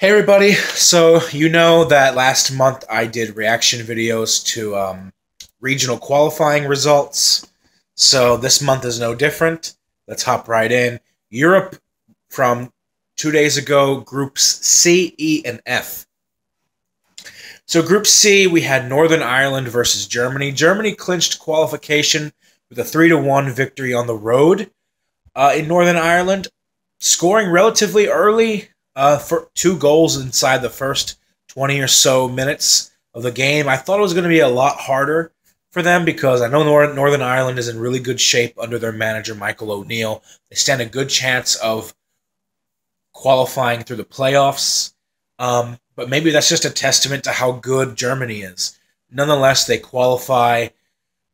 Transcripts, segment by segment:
Hey everybody, so you know that last month I did reaction videos to regional qualifying results. So this month is no different. Let's hop right in. Europe from 2 days ago, groups C, E, and F. So Group C, we had Northern Ireland versus Germany. Germany clinched qualification with a 3-1 victory on the road in Northern Ireland, scoring relatively early for 2 goals inside the first 20 or so minutes of the game. I thought it was going to be a lot harder for them because I know Northern Ireland is in really good shape under their manager, Michael O'Neill. They stand a good chance of qualifying through the playoffs. But maybe that's just a testament to how good Germany is. Nonetheless, they qualify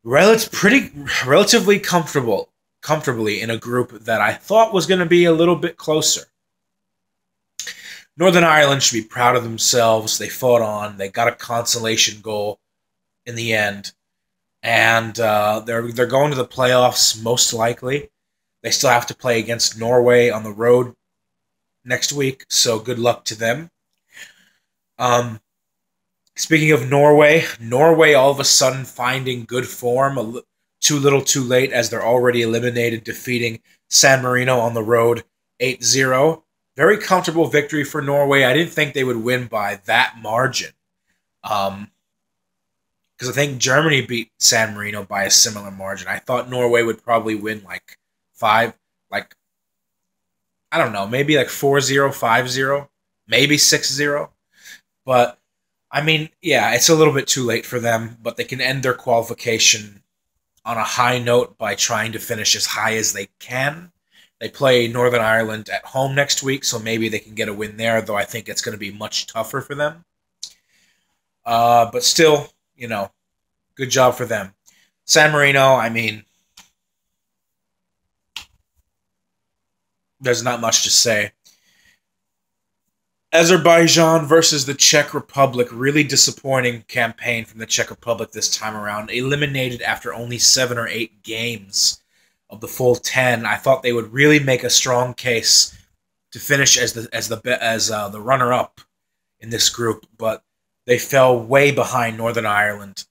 relatively comfortably in a group that I thought was going to be a little bit closer. Northern Ireland should be proud of themselves. They fought on. They got a consolation goal in the end. And they're going to the playoffs most likely. They still have to play against Norway on the road next week, so good luck to them. Speaking of Norway all of a sudden finding good form, too little too late as they're already eliminated, defeating San Marino on the road 8-0. Very comfortable victory for Norway. I didn't think they would win by that margin. Because I think Germany beat San Marino by a similar margin. I thought Norway would probably win like 5, I don't know, maybe like 4-0, 5-0, maybe 6-0. But, I mean, yeah, it's a little bit too late for them, but they can end their qualification on a high note by trying to finish as high as they can. They play Northern Ireland at home next week, so maybe they can get a win there, though I think it's going to be much tougher for them. But still, good job for them. San Marino, I mean, there's not much to say. Azerbaijan versus the Czech Republic. Really disappointing campaign from the Czech Republic this time around. Eliminated after only 7 or 8 games of the full 10. I thought they would really make a strong case to finish as the runner-up in this group, but they fell way behind Northern Ireland,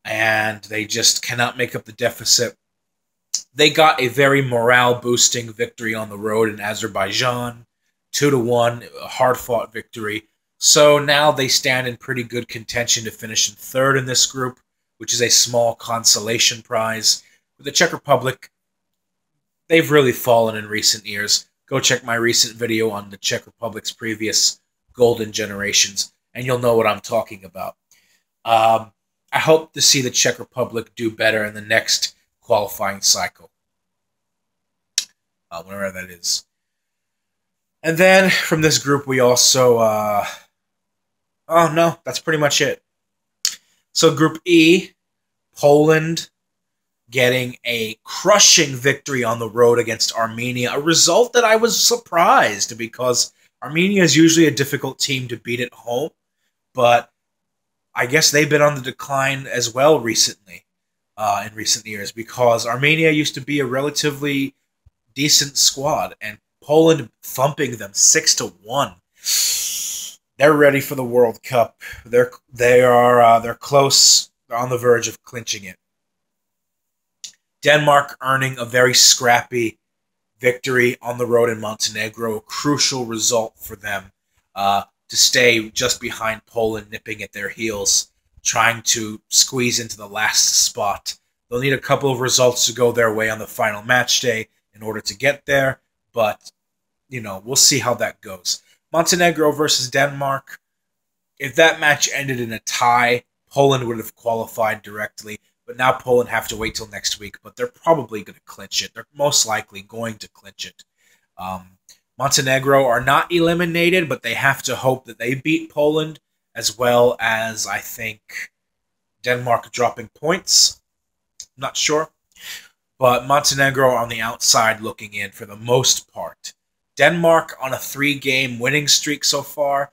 and they just cannot make up the deficit. They got a very morale-boosting victory on the road in Azerbaijan. 2-1, a hard-fought victory. So now they stand in pretty good contention to finish in third in this group, which is a small consolation prize. With the Czech Republic, they've really fallen in recent years. Go check my recent video on the Czech Republic's previous golden generations, and you'll know what I'm talking about. I hope to see the Czech Republic do better in the next qualifying cycle, whenever that is. And then from this group, we also, oh no, that's pretty much it. So Group E, Poland getting a crushing victory on the road against Armenia, a result that I was surprised because Armenia is usually a difficult team to beat at home, but I guess they've been on the decline as well recently, in recent years, because Armenia used to be a relatively decent squad, and Poland thumping them 6-1. They're ready for the World Cup. They're close. They're on the verge of clinching it. Denmark earning a very scrappy victory on the road in Montenegro, a crucial result for them to stay just behind Poland, nipping at their heels, trying to squeeze into the last spot. They'll need a couple of results to go their way on the final match day in order to get there, but we'll see how that goes. Montenegro versus Denmark. If that match ended in a tie, Poland would have qualified directly. But now Poland have to wait till next week. But they're probably going to clinch it. They're most likely going to clinch it. Montenegro are not eliminated, but they have to hope that they beat Poland, as well as, I think, Denmark dropping points. I'm not sure. But Montenegro on the outside looking in for the most part. Denmark on a 3-game winning streak so far.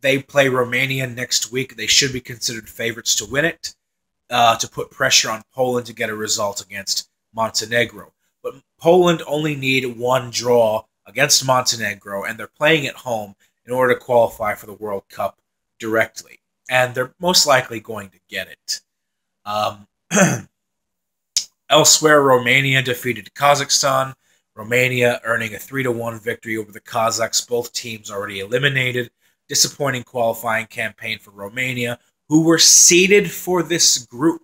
They play Romania next week. They should be considered favorites to win it, to put pressure on Poland to get a result against Montenegro. But Poland only need one draw against Montenegro, and they're playing at home, in order to qualify for the World Cup directly. And they're most likely going to get it. Um, Elsewhere, Romania defeated Kazakhstan. Romania earning a 3-1 victory over the Kazakhs. Both teams already eliminated. Disappointing qualifying campaign for Romania, who were seeded for this group,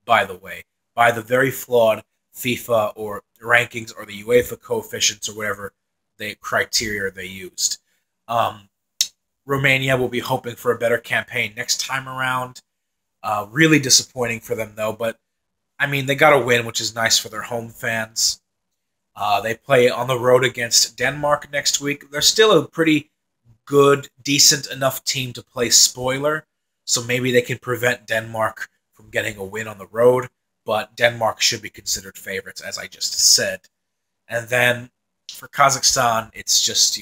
by the way, by the very flawed FIFA or rankings or the UEFA coefficients or whatever the criteria they used. Romania will be hoping for a better campaign next time around. Really disappointing for them, though, but I mean, they got a win, which is nice for their home fans. They play on the road against Denmark next week. They're still a pretty good, decent enough team to play spoiler, so maybe they can prevent Denmark from getting a win on the road, but Denmark should be considered favorites, as I just said. And then for Kazakhstan, it's just,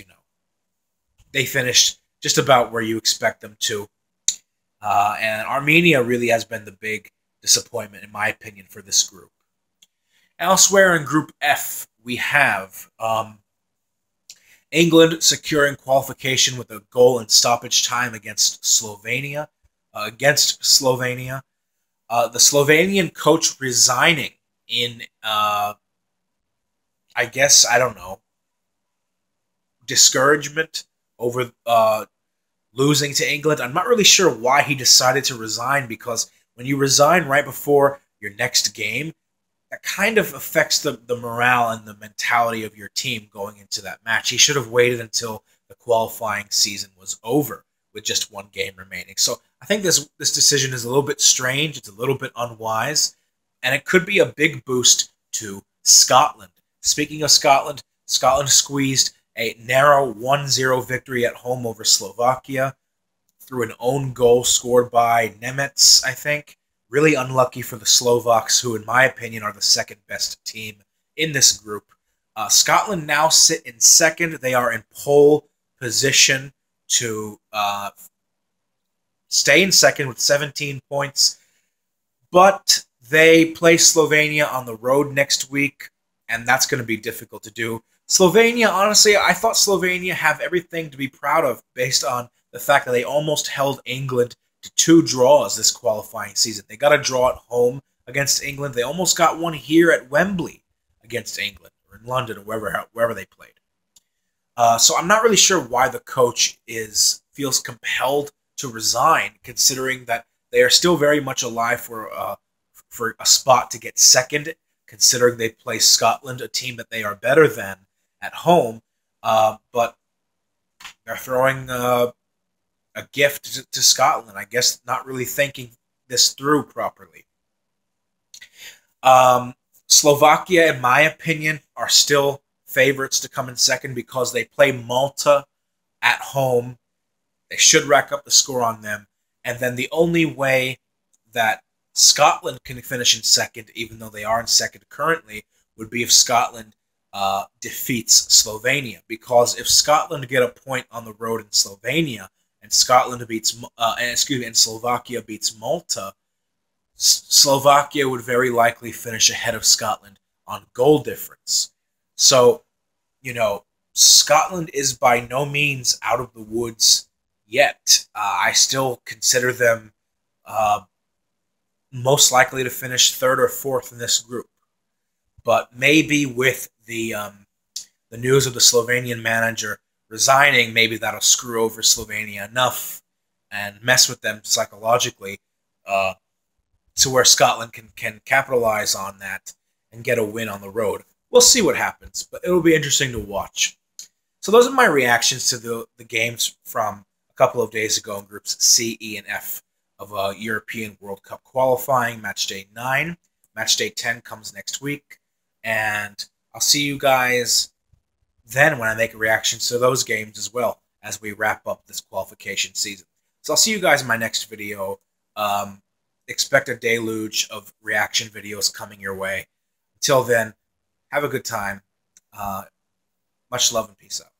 they finished just about where you expect them to. And Armenia really has been the big disappointment, in my opinion, for this group. Elsewhere in Group F, we have England securing qualification with a goal in stoppage time against Slovenia. The Slovenian coach resigning in, discouragement over losing to England. I'm not really sure why he decided to resign, because when you resign right before your next game, that kind of affects the morale and the mentality of your team going into that match. He should have waited until the qualifying season was over with just one game remaining. So I think this decision is a little bit strange. It's a little bit unwise, and it could be a big boost to Scotland. Speaking of Scotland, Scotland squeezed a narrow 1-0 victory at home over Slovakia through an own goal scored by Nemec, I think. Really unlucky for the Slovaks, who, in my opinion, are the second best team in this group. Scotland now sit in second. They are in pole position to stay in second with 17 points. But they play Slovenia on the road next week, and that's going to be difficult to do. Slovenia, honestly, I thought Slovenia have everything to be proud of based on the fact that they almost held England to 2 draws this qualifying season. They got a draw at home against England. They almost got one here at Wembley against England, or in London, or wherever they played. So I'm not really sure why the coach feels compelled to resign, considering that they are still very much alive for a spot to get second, considering they play Scotland, a team that they are better than at home. But they're throwing a gift to Scotland, I guess, not really thinking this through properly. Slovakia, in my opinion, are still favorites to come in second because they play Malta at home. They should rack up the score on them. And then the only way that Scotland can finish in second, even though they are in second currently, would be if Scotland defeats Slovenia. Because if Scotland get a point on the road in Slovenia, and Slovakia beats Malta, Slovakia would very likely finish ahead of Scotland on goal difference. So, Scotland is by no means out of the woods yet. I still consider them most likely to finish third or fourth in this group. But maybe with the news of the Slovenian manager resigning, maybe that'll screw over Slovenia enough and mess with them psychologically to where Scotland can capitalize on that and get a win on the road. We'll see what happens, but it'll be interesting to watch. So those are my reactions to the games from a couple of days ago in groups C, E, and F of European World Cup qualifying, match day 9. Match day 10 comes next week, and I'll see you guys then when I make reactions to those games as well as we wrap up this qualification season. So I'll see you guys in my next video. Expect a deluge of reaction videos coming your way. Until then, have a good time. Much love and peace out.